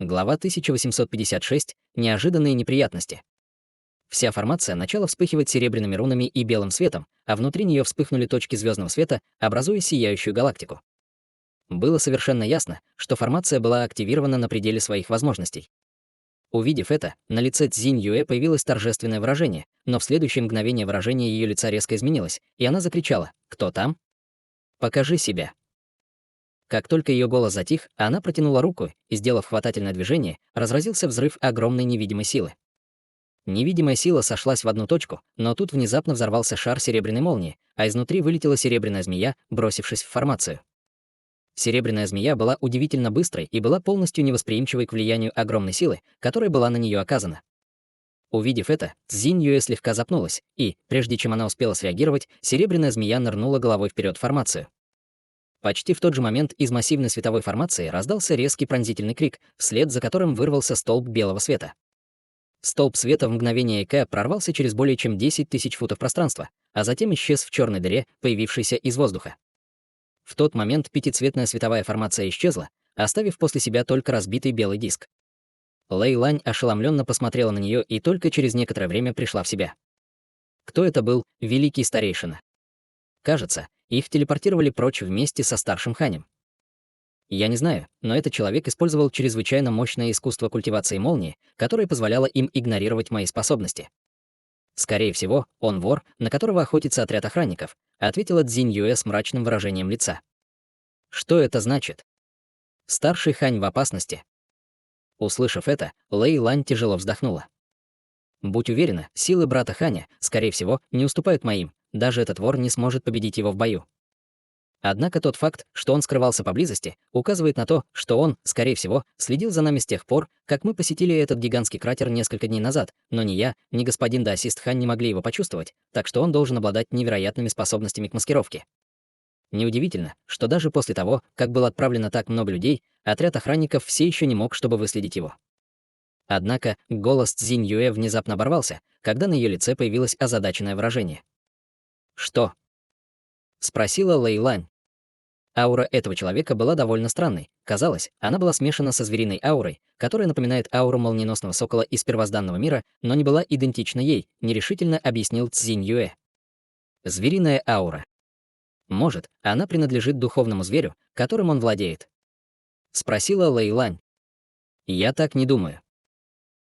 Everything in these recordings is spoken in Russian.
Глава 1856. Неожиданные неприятности. Вся формация начала вспыхивать серебряными рунами и белым светом, а внутри нее вспыхнули точки звездного света, образуя сияющую галактику. Было совершенно ясно, что формация была активирована на пределе своих возможностей. Увидев это, на лице Цзинь Юэ появилось торжественное выражение, но в следующее мгновение выражение ее лица резко изменилось, и она закричала: «Кто там? Покажи себя!» Как только ее голос затих, она протянула руку, и, сделав хватательное движение, разразился взрыв огромной невидимой силы. Невидимая сила сошлась в одну точку, но тут внезапно взорвался шар серебряной молнии, а изнутри вылетела серебряная змея, бросившись в формацию. Серебряная змея была удивительно быстрой и была полностью невосприимчивой к влиянию огромной силы, которая была на нее оказана. Увидев это, Цзинь Юэ слегка запнулась, и, прежде чем она успела среагировать, серебряная змея нырнула головой вперед в формацию. Почти в тот же момент из массивной световой формации раздался резкий пронзительный крик, вслед за которым вырвался столб белого света. Столб света в мгновение ока прорвался через более чем 10 тысяч футов пространства, а затем исчез в черной дыре, появившейся из воздуха. В тот момент пятицветная световая формация исчезла, оставив после себя только разбитый белый диск. Лэй Лань ошеломленно посмотрела на нее и только через некоторое время пришла в себя. Кто это был, великий старейшина? Кажется, их телепортировали прочь вместе со старшим Ханем. Я не знаю, но этот человек использовал чрезвычайно мощное искусство культивации молнии, которое позволяло им игнорировать мои способности. Скорее всего, он вор, на которого охотится отряд охранников, ответила Цзинь Юэ с мрачным выражением лица. Что это значит? Старший Хань в опасности. Услышав это, Лэй Лань тяжело вздохнула. Будь уверена, силы брата Ханя, скорее всего, не уступают моим, даже этот вор не сможет победить его в бою. Однако тот факт, что он скрывался поблизости, указывает на то, что он, скорее всего, следил за нами с тех пор, как мы посетили этот гигантский кратер несколько дней назад, но ни я, ни господин Даосист Хан не могли его почувствовать, так что он должен обладать невероятными способностями к маскировке. Неудивительно, что даже после того, как было отправлено так много людей, отряд охранников все еще не мог, чтобы выследить его. Однако голос Цзинь Юэ внезапно оборвался, когда на ее лице появилось озадаченное выражение. «Что?» — спросила Лэй Лань. Аура этого человека была довольно странной. Казалось, она была смешана со звериной аурой, которая напоминает ауру молниеносного сокола из первозданного мира, но не была идентична ей, нерешительно объяснил Цзинь Юэ. Звериная аура. Может, она принадлежит духовному зверю, которым он владеет? Спросила Лэй Лань. Я так не думаю.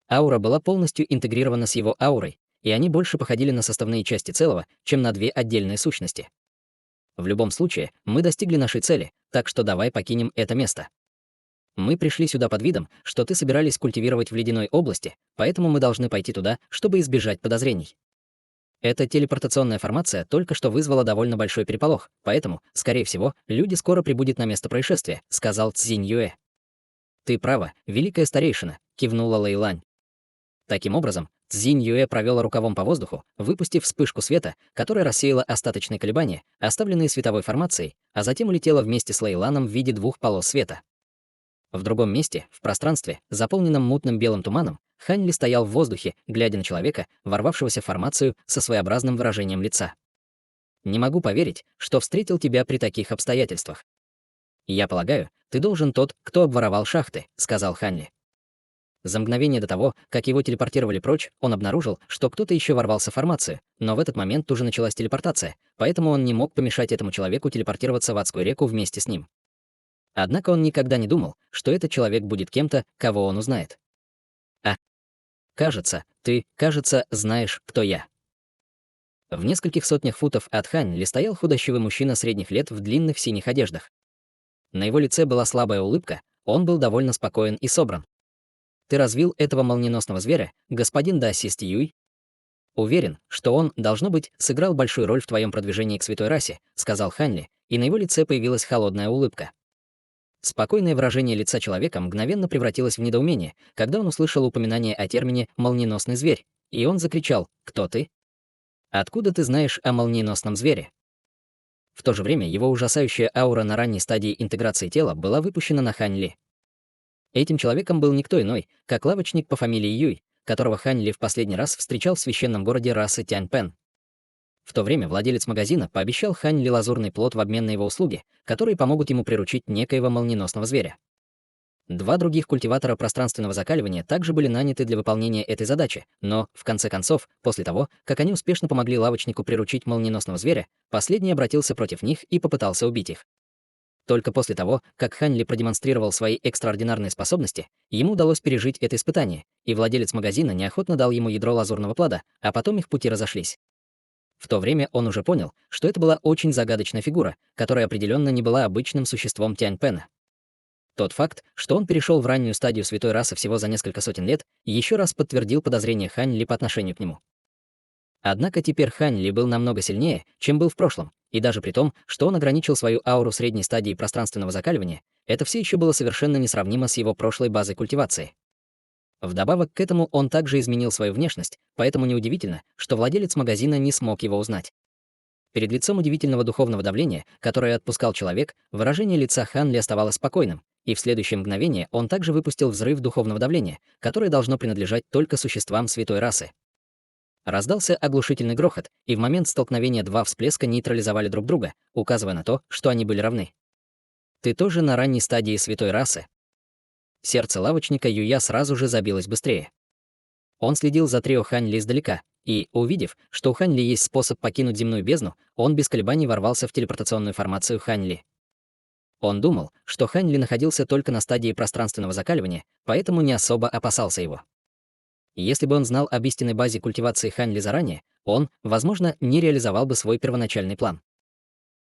Аура была полностью интегрирована с его аурой, и они больше походили на составные части целого, чем на две отдельные сущности. В любом случае, мы достигли нашей цели, так что давай покинем это место. Мы пришли сюда под видом, что ты собирались культивировать в ледяной области, поэтому мы должны пойти туда, чтобы избежать подозрений. Эта телепортационная формация только что вызвала довольно большой переполох, поэтому, скорее всего, люди скоро прибудут на место происшествия, сказал Цзинь Юэ. Ты права, великая старейшина, кивнула Лэй Лань. Таким образом, Цзинь Юэ провела рукавом по воздуху, выпустив вспышку света, которая рассеяла остаточные колебания, оставленные световой формацией, а затем улетела вместе с Лэй Ланом в виде двух полос света. В другом месте, в пространстве, заполненном мутным белым туманом, Хань Ли стоял в воздухе, глядя на человека, ворвавшегося в формацию со своеобразным выражением лица. «Не могу поверить, что встретил тебя при таких обстоятельствах. Я полагаю, ты должен тот, кто обворовал шахты», — сказал Хань Ли. За мгновение до того, как его телепортировали прочь, он обнаружил, что кто-то еще ворвался в формацию, но в этот момент уже началась телепортация, поэтому он не мог помешать этому человеку телепортироваться в адскую реку вместе с ним. Однако он никогда не думал, что этот человек будет кем-то, кого он узнает. Кажется, знаешь, кто я. В нескольких сотнях футов от Хань Ли стоял худощавый мужчина средних лет в длинных синих одеждах. На его лице была слабая улыбка, он был довольно спокоен и собран. Ты развил этого молниеносного зверя, господин Даосист Юй? Уверен, что он, должно быть, сыграл большую роль в твоем продвижении к святой расе, сказал Хань Ли, и на его лице появилась холодная улыбка. Спокойное выражение лица человека мгновенно превратилось в недоумение, когда он услышал упоминание о термине «молниеносный зверь», и он закричал: «Кто ты? Откуда ты знаешь о молниеносном звере?» В то же время его ужасающая аура на ранней стадии интеграции тела была выпущена на Хань Ли. Этим человеком был никто иной, как лавочник по фамилии Юй, которого Хань Ли в последний раз встречал в священном городе расы Тяньпэн. В то время владелец магазина пообещал Хань Ли лазурный плод в обмен на его услуги, которые помогут ему приручить некоего молниеносного зверя. Два других культиватора пространственного закаливания также были наняты для выполнения этой задачи, но, в конце концов, после того, как они успешно помогли лавочнику приручить молниеносного зверя, последний обратился против них и попытался убить их. Только после того, как Хань Ли продемонстрировал свои экстраординарные способности, ему удалось пережить это испытание, и владелец магазина неохотно дал ему ядро лазурного плада, а потом их пути разошлись. В то время он уже понял, что это была очень загадочная фигура, которая определенно не была обычным существом Тяньпэна. Тот факт, что он перешел в раннюю стадию святой расы всего за несколько сотен лет, еще раз подтвердил подозрения Хань Ли по отношению к нему. Однако теперь Хань Ли был намного сильнее, чем был в прошлом, и даже при том, что он ограничил свою ауру средней стадии пространственного закаливания, это все еще было совершенно несравнимо с его прошлой базой культивации. Вдобавок к этому он также изменил свою внешность, поэтому неудивительно, что владелец магазина не смог его узнать. Перед лицом удивительного духовного давления, которое отпускал человек, выражение лица Хан Ли оставалось спокойным, и в следующее мгновение он также выпустил взрыв духовного давления, которое должно принадлежать только существам святой расы. Раздался оглушительный грохот, и в момент столкновения два всплеска нейтрализовали друг друга, указывая на то, что они были равны. «Ты тоже на ранней стадии святой расы?» Сердце лавочника Юя сразу же забилось быстрее. Он следил за трио Хань Ли издалека, и, увидев, что у Хань Ли есть способ покинуть земную бездну, он без колебаний ворвался в телепортационную формацию Хань Ли. Он думал, что Хань Ли находился только на стадии пространственного закаливания, поэтому не особо опасался его. Если бы он знал об истинной базе культивации Хань Ли заранее, он, возможно, не реализовал бы свой первоначальный план.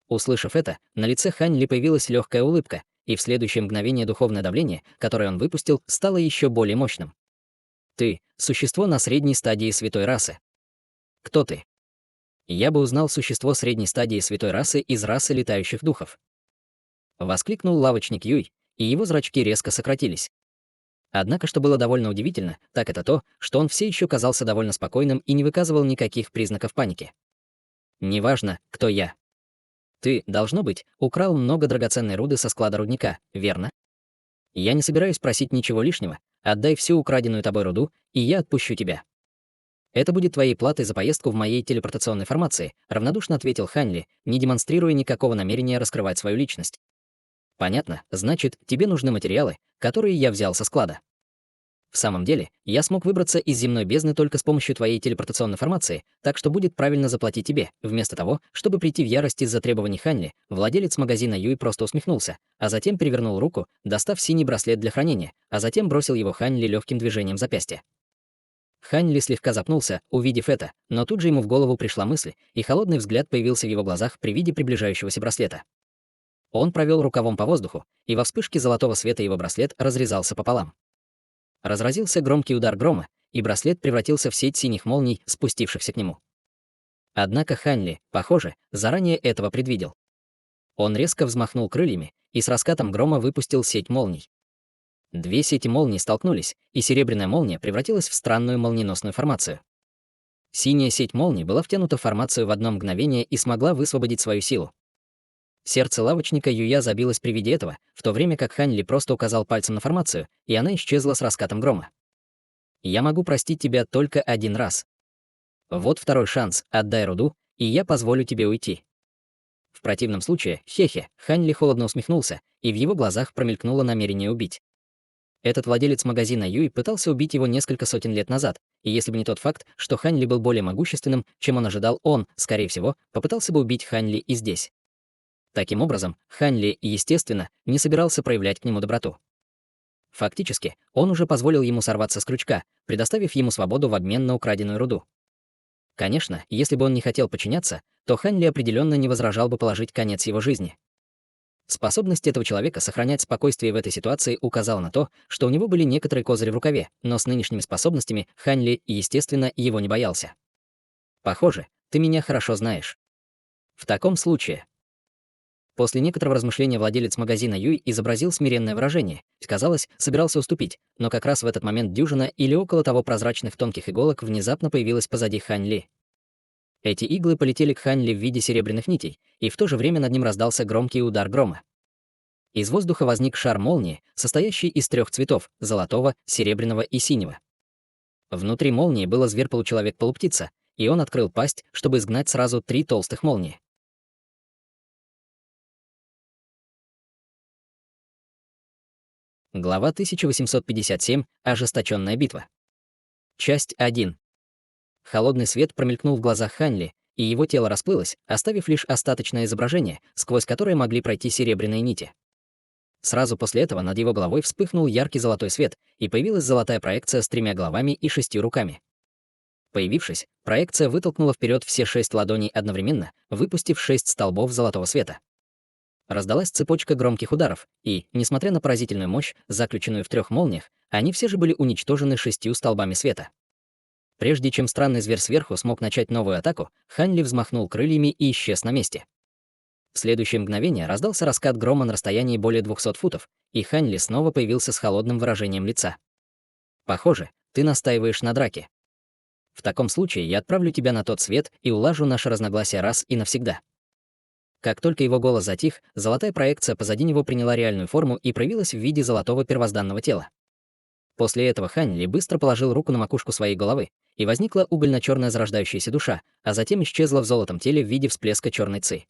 Услышав это, на лице Хань Ли появилась легкая улыбка, и в следующее мгновение духовное давление, которое он выпустил, стало еще более мощным. «Ты — существо на средней стадии святой расы. Кто ты?» «Я бы узнал существо средней стадии святой расы из расы летающих духов». Воскликнул лавочник Юй, и его зрачки резко сократились. Однако, что было довольно удивительно, так это то, что он все еще казался довольно спокойным и не выказывал никаких признаков паники. «Неважно, кто я. Ты, должно быть, украл много драгоценной руды со склада рудника, верно? Я не собираюсь просить ничего лишнего, отдай всю украденную тобой руду, и я отпущу тебя». «Это будет твоей платой за поездку в моей телепортационной формации», равнодушно ответил Хань Ли, не демонстрируя никакого намерения раскрывать свою личность. «Понятно, значит, тебе нужны материалы, которые я взял со склада. В самом деле, я смог выбраться из земной бездны только с помощью твоей телепортационной формации, так что будет правильно заплатить тебе». Вместо того, чтобы прийти в ярость из-за требований Хань Ли, владелец магазина Юй просто усмехнулся, а затем перевернул руку, достав синий браслет для хранения, а затем бросил его Хань Ли легким движением запястья. Хань Ли слегка запнулся, увидев это, но тут же ему в голову пришла мысль, и холодный взгляд появился в его глазах при виде приближающегося браслета. Он провел рукавом по воздуху, и во вспышке золотого света его браслет разрезался пополам. Разразился громкий удар грома, и браслет превратился в сеть синих молний, спустившихся к нему. Однако Хань Ли, похоже, заранее этого предвидел. Он резко взмахнул крыльями и с раскатом грома выпустил сеть молний. Две сети молний столкнулись, и серебряная молния превратилась в странную молниеносную формацию. Синяя сеть молний была втянута в формацию в одно мгновение и смогла высвободить свою силу. Сердце лавочника Юя забилось при виде этого, в то время как Хань Ли просто указал пальцем на формацию, и она исчезла с раскатом грома. «Я могу простить тебя только один раз. Вот второй шанс, отдай руду, и я позволю тебе уйти». В противном случае, хе-хе, Хань Ли холодно усмехнулся, и в его глазах промелькнуло намерение убить. Этот владелец магазина Юй пытался убить его несколько сотен лет назад, и если бы не тот факт, что Хань Ли был более могущественным, чем он ожидал, он, скорее всего, попытался бы убить Хань Ли и здесь. Таким образом, Хань Ли, естественно, не собирался проявлять к нему доброту. Фактически, он уже позволил ему сорваться с крючка, предоставив ему свободу в обмен на украденную руду. Конечно, если бы он не хотел подчиняться, то Хань Ли определенно не возражал бы положить конец его жизни. Способность этого человека сохранять спокойствие в этой ситуации указала на то, что у него были некоторые козыри в рукаве, но с нынешними способностями Хань Ли, естественно, его не боялся. «Похоже, ты меня хорошо знаешь. В таком случае...» После некоторого размышления владелец магазина Юй изобразил смиренное выражение. Казалось, собирался уступить, но как раз в этот момент дюжина или около того прозрачных тонких иголок внезапно появилась позади Хань Ли. Эти иглы полетели к Хань Ли в виде серебряных нитей, и в то же время над ним раздался громкий удар грома. Из воздуха возник шар молнии, состоящий из 3 цветов — золотого, серебряного и синего. Внутри молнии было зверь-получеловек-полуптица, и он открыл пасть, чтобы изгнать сразу 3 толстых молнии. Глава 1857. Ожесточенная битва. Часть 1. Холодный свет промелькнул в глазах Ханли, и его тело расплылось, оставив лишь остаточное изображение, сквозь которое могли пройти серебряные нити. Сразу после этого над его головой вспыхнул яркий золотой свет, и появилась золотая проекция с 3 головами и 6 руками. Появившись, проекция вытолкнула вперед все 6 ладоней одновременно, выпустив 6 столбов золотого света. Раздалась цепочка громких ударов, и, несмотря на поразительную мощь, заключенную в 3 молниях, они все же были уничтожены 6 столбами света. Прежде чем странный зверь сверху смог начать новую атаку, Ханли взмахнул крыльями и исчез на месте. В следующее мгновение раздался раскат грома на расстоянии более 200 футов, и Ханли снова появился с холодным выражением лица. «Похоже, ты настаиваешь на драке. В таком случае я отправлю тебя на тот свет и улажу наше разногласие раз и навсегда». Как только его голос затих, золотая проекция позади него приняла реальную форму и проявилась в виде золотого первозданного тела. После этого Ханли быстро положил руку на макушку своей головы, и возникла угольно-черная зарождающаяся душа, а затем исчезла в золотом теле в виде всплеска черной ци.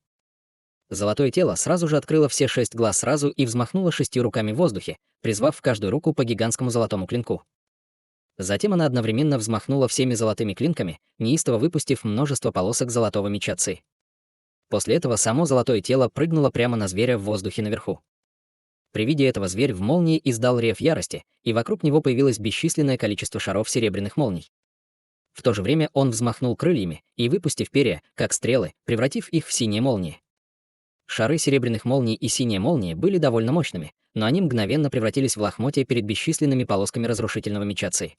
Золотое тело сразу же открыло все 6 глаз сразу и взмахнуло 6 руками в воздухе, призвав в каждую руку по гигантскому золотому клинку. Затем она одновременно взмахнула всеми золотыми клинками, неистово выпустив множество полосок золотого меча ци. После этого само золотое тело прыгнуло прямо на зверя в воздухе наверху. При виде этого зверь в молнии издал рев ярости, и вокруг него появилось бесчисленное количество шаров серебряных молний. В то же время он взмахнул крыльями и, выпустив перья, как стрелы, превратив их в синие молнии. Шары серебряных молний и синие молнии были довольно мощными, но они мгновенно превратились в лохмотья перед бесчисленными полосками разрушительного меча ци.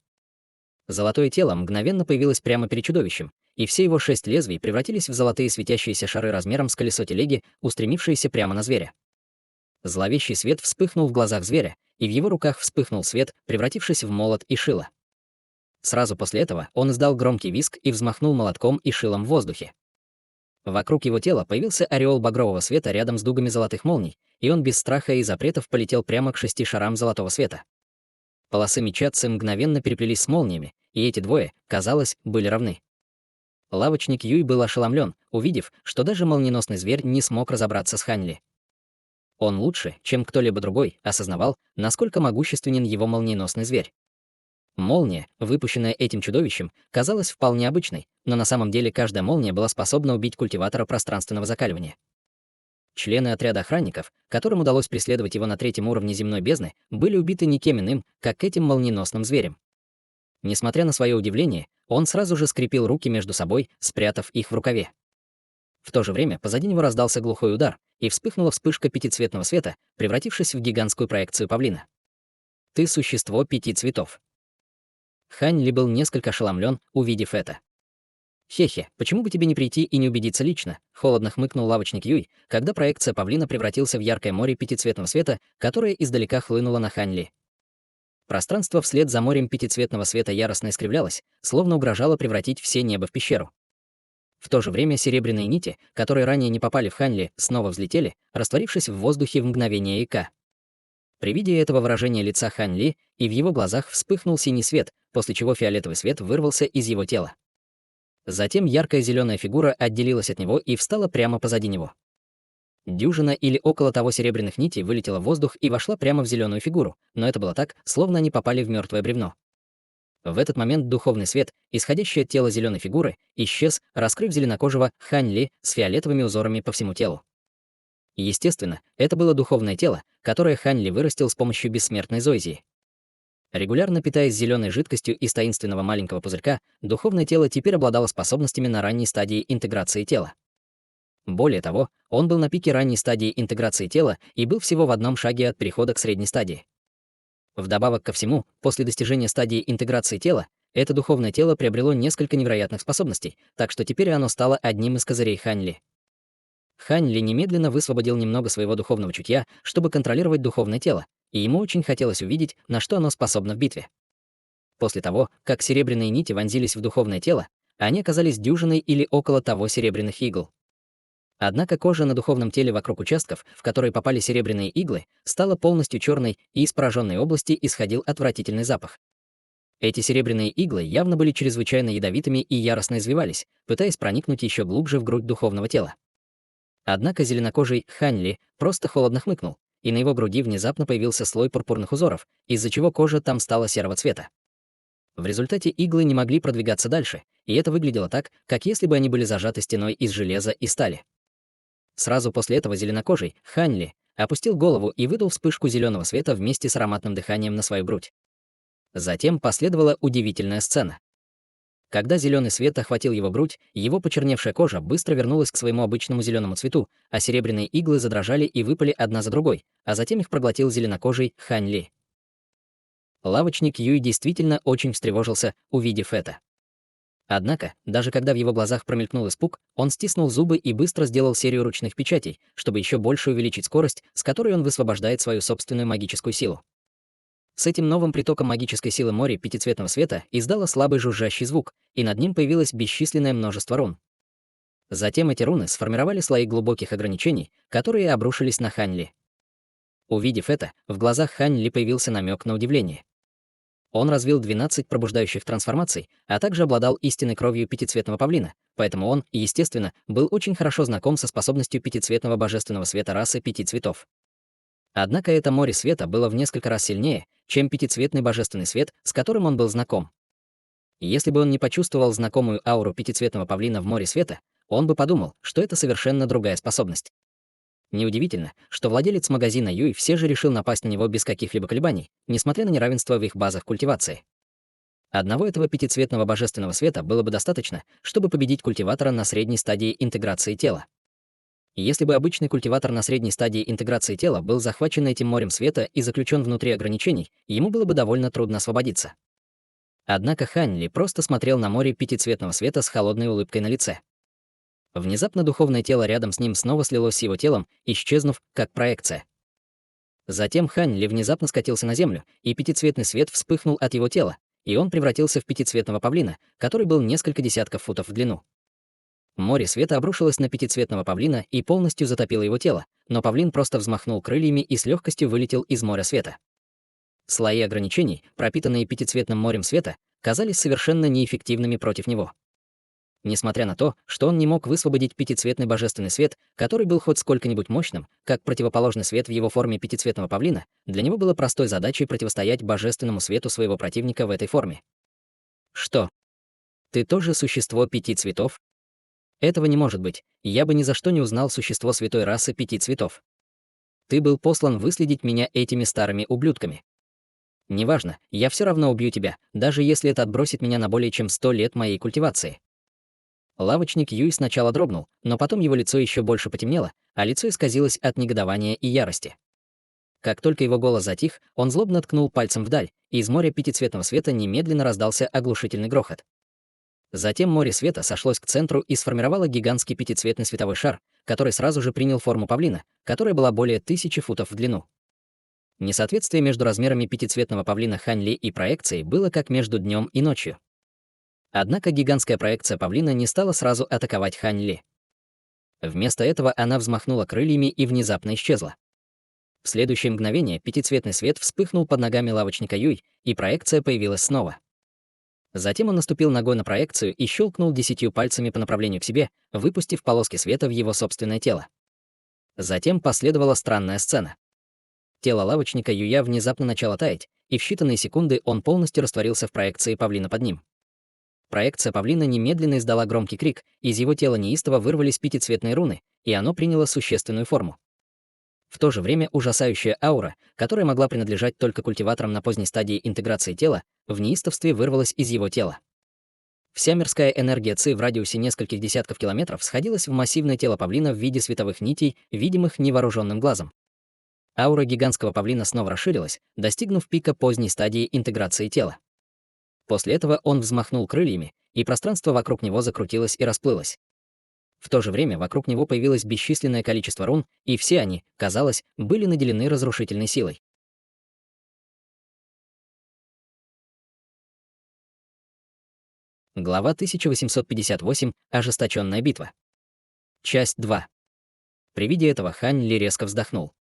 Золотое тело мгновенно появилось прямо перед чудовищем, и все его 6 лезвий превратились в золотые светящиеся шары размером с колесо телеги, устремившиеся прямо на зверя. Зловещий свет вспыхнул в глазах зверя, и в его руках вспыхнул свет, превратившись в молот и шило. Сразу после этого он издал громкий визг и взмахнул молотком и шилом в воздухе. Вокруг его тела появился ореол багрового света рядом с дугами золотых молний, и он без страха и запретов полетел прямо к 6 шарам золотого света. Полосы меча ци мгновенно переплелись с молниями, и эти двое, казалось, были равны. Лавочник Юй был ошеломлен, увидев, что даже молниеносный зверь не смог разобраться с Ханли. Он лучше, чем кто-либо другой, осознавал, насколько могущественен его молниеносный зверь. Молния, выпущенная этим чудовищем, казалась вполне обычной, но на самом деле каждая молния была способна убить культиватора пространственного закаливания. Члены отряда охранников, которым удалось преследовать его на 3-м уровне земной бездны, были убиты никем иным, как этим молниеносным зверем. Несмотря на свое удивление, он сразу же скрепил руки между собой, спрятав их в рукаве. В то же время позади него раздался глухой удар, и вспыхнула вспышка пятицветного света, превратившись в гигантскую проекцию павлина. «Ты существо 5 цветов». Ханли был несколько ошеломлен, увидев это. «Хе-хе, почему бы тебе не прийти и не убедиться лично?» — холодно хмыкнул лавочник Юй, когда проекция павлина превратился в яркое море пятицветного света, которое издалека хлынуло на Ханли. Пространство вслед за морем пятицветного света яростно искривлялось, словно угрожало превратить все небо в пещеру. В то же время серебряные нити, которые ранее не попали в Ханли, снова взлетели, растворившись в воздухе в мгновение ика. При виде этого выражения лица Ханли и в его глазах вспыхнул синий свет, после чего фиолетовый свет вырвался из его тела. Затем яркая зеленая фигура отделилась от него и встала прямо позади него. Дюжина или около того серебряных нитей вылетела в воздух и вошла прямо в зеленую фигуру, но это было так, словно они попали в мертвое бревно. В этот момент духовный свет, исходящий от тела зеленой фигуры, исчез, раскрыв зеленокожего Ханли с фиолетовыми узорами по всему телу. Естественно, это было духовное тело, которое Ханли вырастил с помощью бессмертной Зойзии. Регулярно питаясь зеленой жидкостью из таинственного маленького пузырька, духовное тело теперь обладало способностями на ранней стадии интеграции тела. Более того, он был на пике ранней стадии интеграции тела и был всего в одном шаге от перехода к средней стадии. Вдобавок ко всему, после достижения стадии интеграции тела, это духовное тело приобрело несколько невероятных способностей, так что теперь оно стало одним из козырей Ханли. Ханли немедленно высвободил немного своего духовного чутья, чтобы контролировать духовное тело, и ему очень хотелось увидеть, на что оно способно в битве. После того, как серебряные нити вонзились в духовное тело, они оказались дюжиной или около того серебряных игл. Однако кожа на духовном теле вокруг участков, в которые попали серебряные иглы, стала полностью черной, и из пораженной области исходил отвратительный запах. Эти серебряные иглы явно были чрезвычайно ядовитыми и яростно извивались, пытаясь проникнуть еще глубже в грудь духовного тела. Однако зеленокожий Ханли просто холодно хмыкнул, и на его груди внезапно появился слой пурпурных узоров, из-за чего кожа там стала серого цвета. В результате иглы не могли продвигаться дальше, и это выглядело так, как если бы они были зажаты стеной из железа и стали. Сразу после этого зеленокожий Хань Ли опустил голову и выдал вспышку зеленого света вместе с ароматным дыханием на свою грудь. Затем последовала удивительная сцена. Когда зеленый свет охватил его грудь, его почерневшая кожа быстро вернулась к своему обычному зеленому цвету, а серебряные иглы задрожали и выпали одна за другой, а затем их проглотил зеленокожий Хань Ли. Лавочник Юй действительно очень встревожился, увидев это. Однако, даже когда в его глазах промелькнул испуг, он стиснул зубы и быстро сделал серию ручных печатей, чтобы еще больше увеличить скорость, с которой он высвобождает свою собственную магическую силу. С этим новым притоком магической силы море пятицветного света издало слабый жужжащий звук, и над ним появилось бесчисленное множество рун. Затем эти руны сформировали слои глубоких ограничений, которые обрушились на Хань Ли. Увидев это, в глазах Хань Ли появился намек на удивление. Он развил 12 пробуждающих трансформаций, а также обладал истинной кровью пятицветного павлина, поэтому он, естественно, был очень хорошо знаком со способностью пятицветного божественного света расы 5 цветов. Однако это море света было в несколько раз сильнее, чем пятицветный божественный свет, с которым он был знаком. Если бы он не почувствовал знакомую ауру пятицветного павлина в море света, он бы подумал, что это совершенно другая способность. Неудивительно, что владелец магазина Юй все же решил напасть на него без каких-либо колебаний, несмотря на неравенство в их базах культивации. Одного этого пятицветного божественного света было бы достаточно, чтобы победить культиватора на средней стадии интеграции тела. Если бы обычный культиватор на средней стадии интеграции тела был захвачен этим морем света и заключен внутри ограничений, ему было бы довольно трудно освободиться. Однако Хань Ли просто смотрел на море пятицветного света с холодной улыбкой на лице. Внезапно духовное тело рядом с ним снова слилось с его телом, исчезнув, как проекция. Затем Хань Ли внезапно скатился на землю, и пятицветный свет вспыхнул от его тела, и он превратился в пятицветного павлина, который был несколько десятков футов в длину. Море света обрушилось на пятицветного павлина и полностью затопило его тело, но павлин просто взмахнул крыльями и с легкостью вылетел из моря света. Слои ограничений, пропитанные пятицветным морем света, казались совершенно неэффективными против него. Несмотря на то, что он не мог высвободить пятицветный божественный свет, который был хоть сколько-нибудь мощным, как противоположный свет в его форме пятицветного павлина, для него было простой задачей противостоять божественному свету своего противника в этой форме. Что? Ты тоже существо 5 цветов? Этого не может быть, я бы ни за что не узнал существо святой расы 5 цветов. Ты был послан выследить меня этими старыми ублюдками. Неважно, я все равно убью тебя, даже если это отбросит меня на более чем 100 лет моей культивации. Лавочник Юй сначала дрогнул, но потом его лицо еще больше потемнело, а лицо исказилось от негодования и ярости. Как только его голос затих, он злобно ткнул пальцем вдаль, и из моря пятицветного света немедленно раздался оглушительный грохот. Затем море света сошлось к центру и сформировало гигантский пятицветный световой шар, который сразу же принял форму павлина, которая была более 1000 футов в длину. Несоответствие между размерами пятицветного павлина Хань Ли и проекцией было как между днем и ночью. Однако гигантская проекция павлина не стала сразу атаковать Хань Ли. Вместо этого она взмахнула крыльями и внезапно исчезла. В следующее мгновение пятицветный свет вспыхнул под ногами лавочника Юй, и проекция появилась снова. Затем он наступил ногой на проекцию и щелкнул 10 пальцами по направлению к себе, выпустив полоски света в его собственное тело. Затем последовала странная сцена. Тело лавочника Юя внезапно начало таять, и в считанные секунды он полностью растворился в проекции павлина под ним. Проекция павлина немедленно издала громкий крик, из его тела неистово вырвались пятицветные руны, и оно приняло существенную форму. В то же время ужасающая аура, которая могла принадлежать только культиваторам на поздней стадии интеграции тела, в неистовстве вырвалась из его тела. Вся мирская энергия Ци в радиусе нескольких десятков километров сходилась в массивное тело павлина в виде световых нитей, видимых невооруженным глазом. Аура гигантского павлина снова расширилась, достигнув пика поздней стадии интеграции тела. После этого он взмахнул крыльями, и пространство вокруг него закрутилось и расплылось. В то же время вокруг него появилось бесчисленное количество рун, и все они, казалось, были наделены разрушительной силой. Глава 1858. Ожесточенная битва. Часть 2. При виде этого Хань Ли резко вздохнул.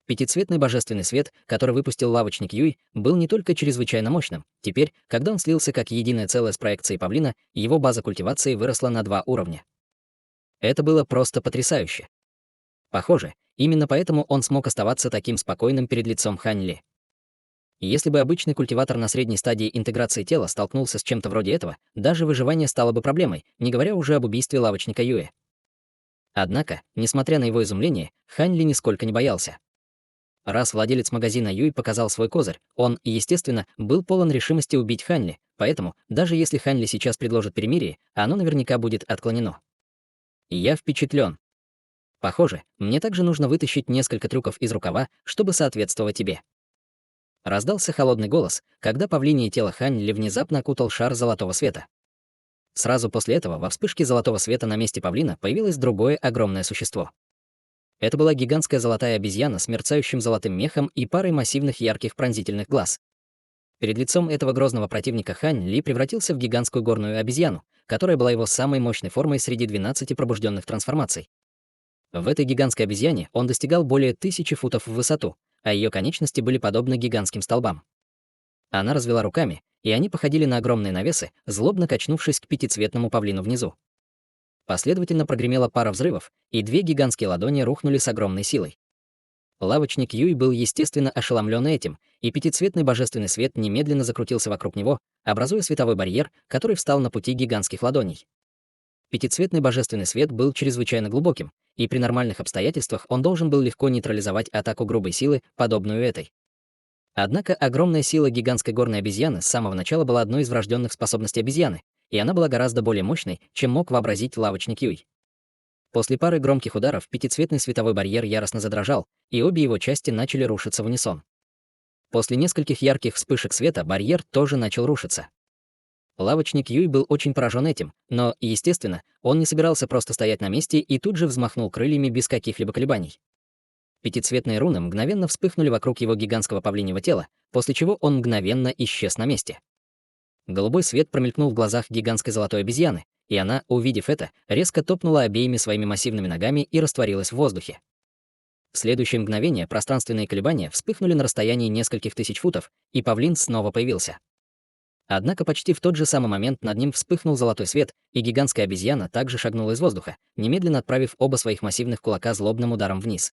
Пятицветный божественный свет, который выпустил лавочник Юй, был не только чрезвычайно мощным. Теперь, когда он слился как единое целое с проекцией павлина, его база культивации выросла на 2 уровня. Это было просто потрясающе. Похоже, Именно поэтому он смог оставаться таким спокойным перед лицом Хань Ли. Если бы обычный культиватор на средней стадии интеграции тела столкнулся с чем-то вроде этого, даже выживание стало бы проблемой, не говоря уже об убийстве лавочника Юэ. Однако, несмотря на его изумление, Хань Ли нисколько не боялся. Раз владелец магазина Юй показал свой козырь, он, естественно, был полон решимости убить Хань Ли, поэтому, даже если Хань Ли сейчас предложит перемирие, оно наверняка будет отклонено. Я впечатлен. Похоже, мне также нужно вытащить несколько трюков из рукава, чтобы соответствовать тебе. Раздался холодный голос, когда павлинье тело Хань Ли внезапно окутал шар золотого света. Сразу после этого во вспышке золотого света на месте павлина появилось другое огромное существо. Это была гигантская золотая обезьяна с мерцающим золотым мехом и парой массивных ярких пронзительных глаз. Перед лицом этого грозного противника Хань Ли превратился в гигантскую горную обезьяну, которая была его самой мощной формой среди 12 пробужденных трансформаций. В этой гигантской обезьяне он достигал более 1000 футов в высоту, а ее конечности были подобны гигантским столбам. Она развела руками, и они походили на огромные навесы, злобно качнувшись к пятицветному павлину внизу. Последовательно прогремела пара взрывов, и две гигантские ладони рухнули с огромной силой. Лавочник Юй был, естественно, ошеломлен этим, и пятицветный божественный свет немедленно закрутился вокруг него, образуя световой барьер, который встал на пути гигантских ладоней. Пятицветный божественный свет был чрезвычайно глубоким, и при нормальных обстоятельствах он должен был легко нейтрализовать атаку грубой силы, подобную этой. Однако огромная сила гигантской горной обезьяны с самого начала была одной из врожденных способностей обезьяны, и она была гораздо более мощной, чем мог вообразить лавочник Юй. После пары громких ударов пятицветный световой барьер яростно задрожал, и обе его части начали рушиться в унисон. После нескольких ярких вспышек света барьер тоже начал рушиться. Лавочник Юй был очень поражен этим, но, естественно, он не собирался просто стоять на месте и тут же взмахнул крыльями без каких-либо колебаний. Пятицветные руны мгновенно вспыхнули вокруг его гигантского павлиньего тела, после чего он мгновенно исчез на месте. Голубой свет промелькнул в глазах гигантской золотой обезьяны, и она, увидев это, резко топнула обеими своими массивными ногами и растворилась в воздухе. В следующее мгновение пространственные колебания вспыхнули на расстоянии нескольких тысяч футов, и павлин снова появился. Однако почти в тот же самый момент над ним вспыхнул золотой свет, и гигантская обезьяна также шагнула из воздуха, немедленно отправив оба своих массивных кулака злобным ударом вниз.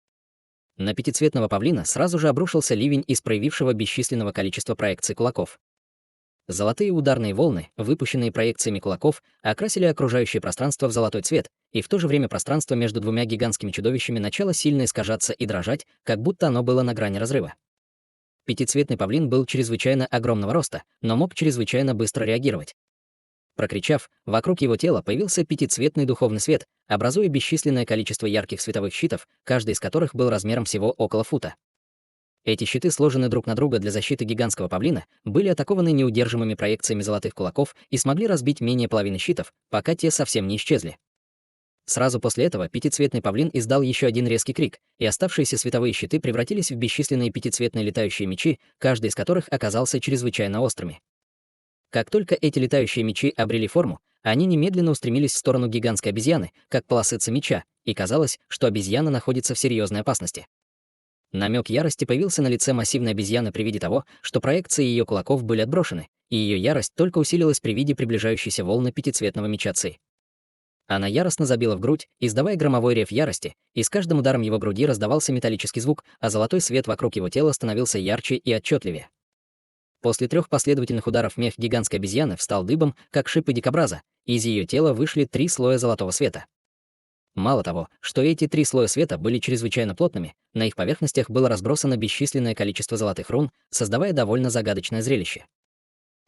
На пятицветного павлина сразу же обрушился ливень из проявившего бесчисленного количества проекций кулаков. Золотые ударные волны, выпущенные проекциями кулаков, окрасили окружающее пространство в золотой цвет, и в то же время пространство между двумя гигантскими чудовищами начало сильно искажаться и дрожать, как будто оно было на грани разрыва. Пятицветный павлин был чрезвычайно огромного роста, но мог чрезвычайно быстро реагировать. Прокричав, вокруг его тела появился пятицветный духовный свет, образуя бесчисленное количество ярких световых щитов, каждый из которых был размером всего около фута. Эти щиты, сложенные друг на друга для защиты гигантского павлина, были атакованы неудержимыми проекциями золотых кулаков и смогли разбить менее половины щитов, пока те совсем не исчезли. Сразу после этого пятицветный павлин издал еще один резкий крик, и оставшиеся световые щиты превратились в бесчисленные пятицветные летающие мечи, каждый из которых оказался чрезвычайно острыми. Как только эти летающие мечи обрели форму, они немедленно устремились в сторону гигантской обезьяны, как полосыца меча, и казалось, что обезьяна находится в серьезной опасности. Намек ярости появился на лице массивной обезьяны при виде того, что проекции ее кулаков были отброшены, и ее ярость только усилилась при виде приближающейся волны пятицветного меча Ци. Она яростно забила в грудь, издавая громовой рев ярости, и с каждым ударом его груди раздавался металлический звук, а золотой свет вокруг его тела становился ярче и отчетливее. После 3 последовательных ударов мех гигантской обезьяны встал дыбом, как шипы дикобраза, и из ее тела вышли 3 слоя золотого света. Мало того, что эти 3 слоя света были чрезвычайно плотными, на их поверхностях было разбросано бесчисленное количество золотых рун, создавая довольно загадочное зрелище.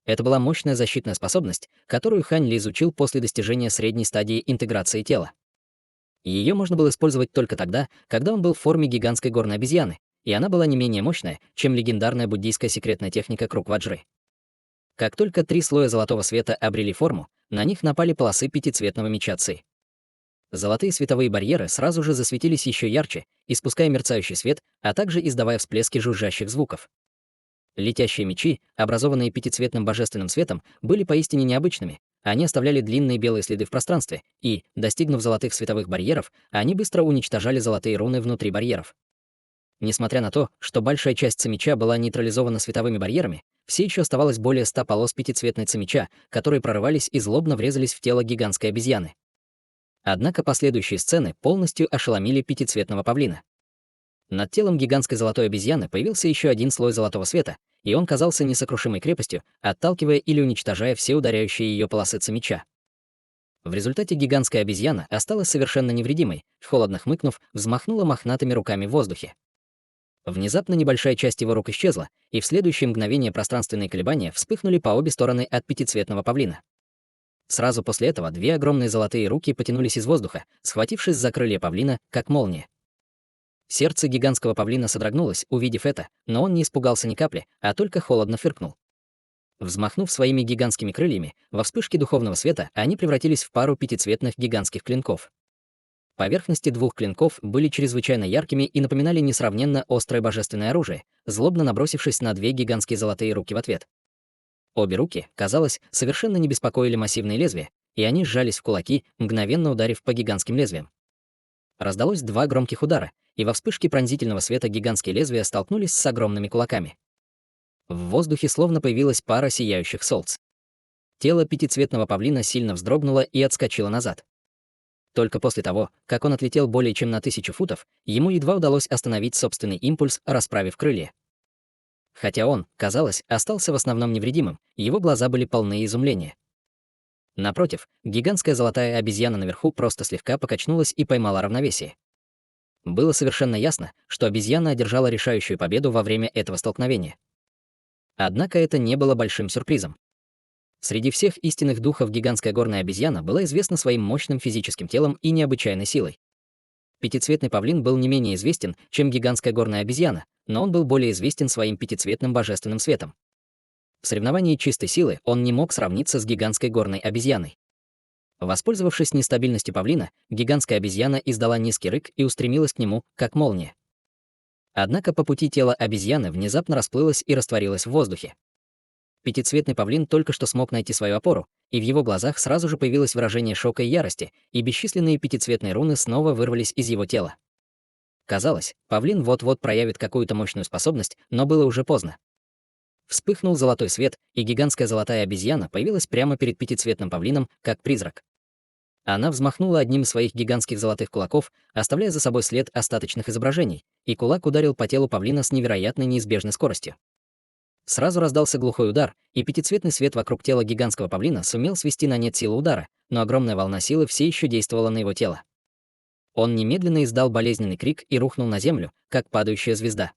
Это была мощная защитная способность, которую Хань Ли изучил после достижения средней стадии интеграции тела. Ее можно было использовать только тогда, когда он был в форме гигантской горной обезьяны, и она была не менее мощная, чем легендарная буддийская секретная техника круг ваджры. Как только 3 слоя золотого света обрели форму, на них напали полосы пятицветного меча Ци. Золотые световые барьеры сразу же засветились еще ярче, испуская мерцающий свет, а также издавая всплески жужжащих звуков. Летящие мечи, образованные пятицветным божественным светом, были поистине необычными. Они оставляли длинные белые следы в пространстве, и, достигнув золотых световых барьеров, они быстро уничтожали золотые руны внутри барьеров. Несмотря на то, что большая часть ци-меча была нейтрализована световыми барьерами, все еще оставалось более 100 полос пятицветной ци-меча, которые прорывались и злобно врезались в тело гигантской обезьяны. Однако последующие сцены полностью ошеломили пятицветного павлина. Над телом гигантской золотой обезьяны появился еще один слой золотого света, и он казался несокрушимой крепостью, отталкивая или уничтожая все ударяющие ее полосыцы меча. В результате гигантская обезьяна осталась совершенно невредимой, холодно хмыкнув, взмахнула мохнатыми руками в воздухе. Внезапно небольшая часть его рук исчезла, и в следующее мгновение пространственные колебания вспыхнули по обе стороны от пятицветного павлина. Сразу после этого две огромные золотые руки потянулись из воздуха, схватившись за крылья павлина, как молния. Сердце гигантского павлина содрогнулось, увидев это, но он не испугался ни капли, а только холодно фыркнул. Взмахнув своими гигантскими крыльями, во вспышке духовного света они превратились в пару пятицветных гигантских клинков. Поверхности двух клинков были чрезвычайно яркими и напоминали несравненно острое божественное оружие, злобно набросившись на две гигантские золотые руки в ответ. Обе руки, казалось, совершенно не беспокоили массивные лезвия, и они сжались в кулаки, мгновенно ударив по гигантским лезвиям. Раздалось два громких удара, и во вспышке пронзительного света гигантские лезвия столкнулись с огромными кулаками. В воздухе словно появилась пара сияющих солнц. Тело пятицветного павлина сильно вздрогнуло и отскочило назад. Только после того, как он отлетел более чем на 1000 футов, ему едва удалось остановить собственный импульс, расправив крылья. Хотя он, казалось, остался в основном невредимым, его глаза были полны изумления. Напротив, гигантская золотая обезьяна наверху просто слегка покачнулась и поймала равновесие. Было совершенно ясно, что обезьяна одержала решающую победу во время этого столкновения. Однако это не было большим сюрпризом. Среди всех истинных духов гигантская горная обезьяна была известна своим мощным физическим телом и необычайной силой. Пятицветный павлин был не менее известен, чем гигантская горная обезьяна, но он был более известен своим пятицветным божественным светом. В соревновании чистой силы он не мог сравниться с гигантской горной обезьяной. Воспользовавшись нестабильностью павлина, гигантская обезьяна издала низкий рык и устремилась к нему, как молния. Однако по пути тело обезьяны внезапно расплылось и растворилось в воздухе. Пятицветный павлин только что смог найти свою опору, и в его глазах сразу же появилось выражение шока и ярости, и бесчисленные пятицветные руны снова вырвались из его тела. Казалось, павлин вот-вот проявит какую-то мощную способность, но было уже поздно. Вспыхнул золотой свет, и гигантская золотая обезьяна появилась прямо перед пятицветным павлином, как призрак. Она взмахнула одним из своих гигантских золотых кулаков, оставляя за собой след остаточных изображений, и кулак ударил по телу павлина с невероятной неизбежной скоростью. Сразу раздался глухой удар, и пятицветный свет вокруг тела гигантского павлина сумел свести на нет силу удара, но огромная волна силы все еще действовала на его тело. Он немедленно издал болезненный крик и рухнул на землю, как падающая звезда.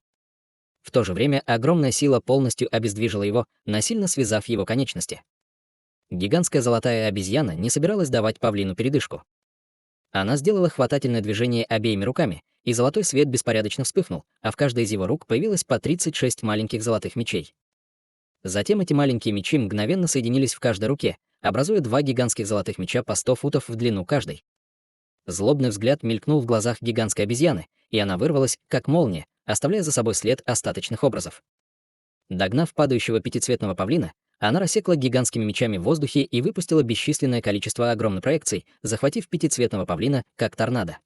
В то же время огромная сила полностью обездвижила его, насильно связав его конечности. Гигантская золотая обезьяна не собиралась давать павлину передышку. Она сделала хватательное движение обеими руками, и золотой свет беспорядочно вспыхнул, а в каждой из его рук появилось по 36 маленьких золотых мечей. Затем эти маленькие мечи мгновенно соединились в каждой руке, образуя два гигантских золотых меча по 100 футов в длину каждый. Злобный взгляд мелькнул в глазах гигантской обезьяны, и она вырвалась, как молния, оставляя за собой след остаточных образов. Догнав падающего пятицветного павлина, она рассекла гигантскими мечами в воздухе и выпустила бесчисленное количество огромных проекций, захватив пятицветного павлина, как торнадо.